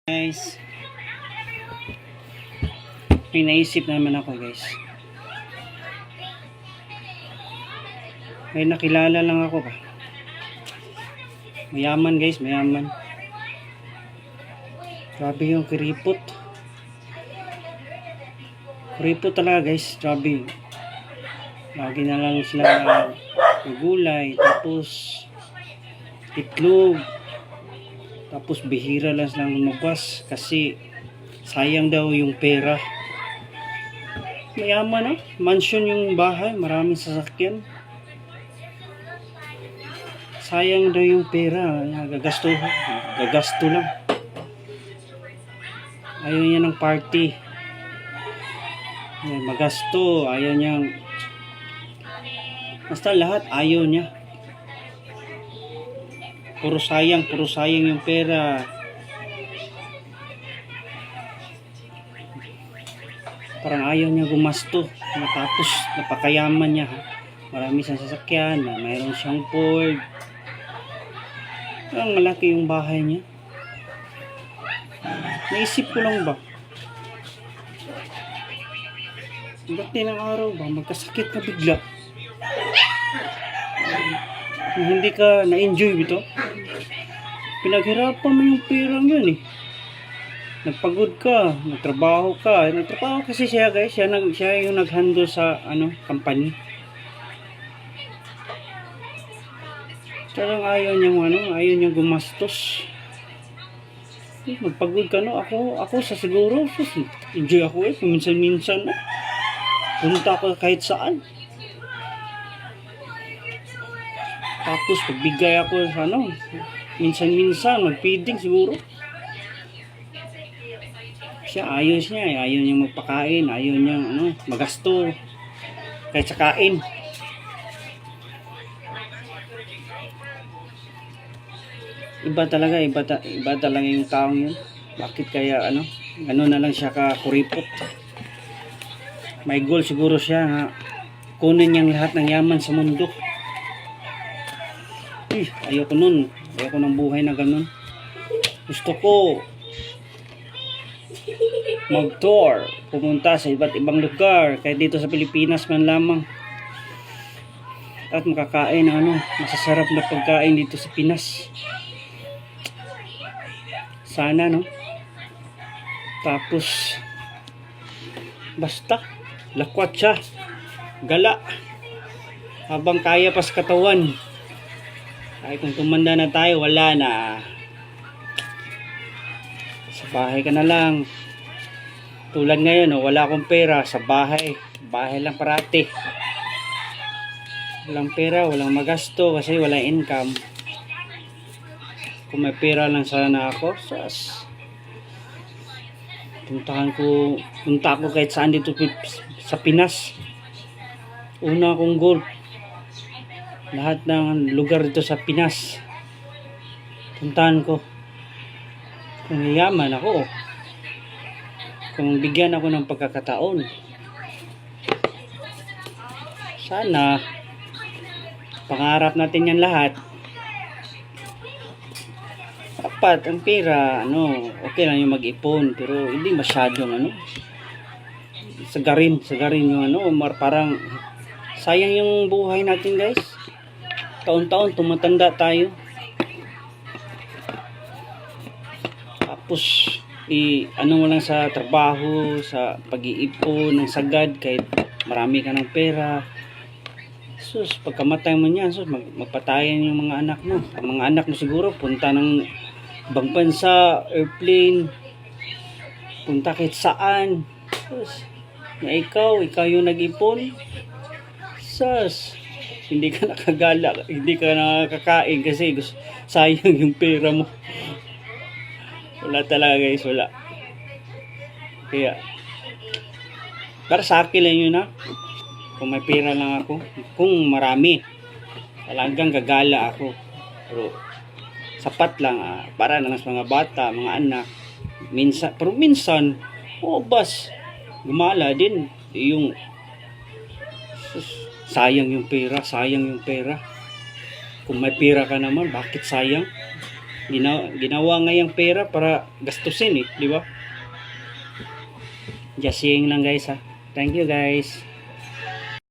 Guys, may naisip naman ako guys. May nakilala lang ako ba. Mayaman guys, mayaman. Grabe yung kuripot. Kuripot talaga guys, grabe. Lagi na lang sila gulay, tapos itlog. Tapos bihira lang silang lumabas kasi sayang daw yung pera. Mayaman mansion yung bahay, maraming sasakyan. Sayang daw yung pera, gagasto lang. Ayaw niya ng party. Magasto, ayaw niya. Basta lahat ayaw niya. Puro sayang yung pera. Parang ayaw niya gumasto. Tapos napakayaman niya. Marami siyang sasakyan, mayroon siyang Ford. Parang malaki yung bahay niya. Naisip ko lang ba? Dati ng araw ba, magkasakit ka bigla. Hindi ka na-enjoy ito. Pinaghirapan mo yung pera mo yun eh. Nagpagod ka, nagtrabaho ka. Nagtrabaho kasi siya guys, siya yung nag-handle sa company. Talagang ayaw niyang gumastos. Magpagod ka ako sa siguro, enjoy ako eh, minsan-minsan punta ako kahit saan. Tapos pagbigay ako sa minsan-minsan mag-feeding siguro. Siya ayaw niyang magpakain, ayaw niyang magasto kahit sa kain. Iba talaga yung taong yun. Bakit kaya gano'n na lang siya kuripot. May goal siguro siya kunin niyang lahat ng yaman sa mundo. Ayoko nun. Ayoko ng buhay na ganun. Gusto ko mag-tour, pumunta sa iba't ibang lugar, kahit dito sa Pilipinas man lamang, at makakain masasarap na pagkain dito sa Pinas. Sana tapos basta lakwat siya, gala habang kaya pa sa katawan. Ay kung tumanda na tayo, wala na. Sa bahay ka na lang. Tulad ngayon, wala akong pera. Sa bahay lang parati. Walang pera, walang magasto kasi walang income. Kung may pera lang sana ako, punta ako kahit saan dito sa Pinas. Una akong goal, lahat ng lugar dito sa Pinas puntahan ko. Kung yaman ako, kung bigyan ako ng pagkakataon, sana pangarap natin yan lahat. Dapat ang pera okay lang yung mag-ipon, pero hindi masyadong sagarin yung parang sayang yung buhay natin guys. Taon-taon tumatanda tayo. Tapos mo lang sa trabaho, sa pag-iipon ng sagad, kahit marami ka ng pera. Pagkamatay mo niyan, magpatayan yung mga anak mo. Ang mga anak mo siguro punta ng ibang bansa, airplane, punta kahit saan. Ikaw yung nag-ipon. Hindi ka nakagala, hindi ka nakakain kasi sayang yung pera mo. Wala talaga guys, wala. Kaya para sa akin lang yun kung may pera lang ako, kung marami, talagang gagala ako. Pero sapat lang para lang sa mga bata, mga anak. Minsan gumala din yung sayang yung pera. Kung may pera ka naman, bakit sayang? Ginawa nga yung pera para gastusin eh, di ba? Just saying lang guys ha. Thank you guys.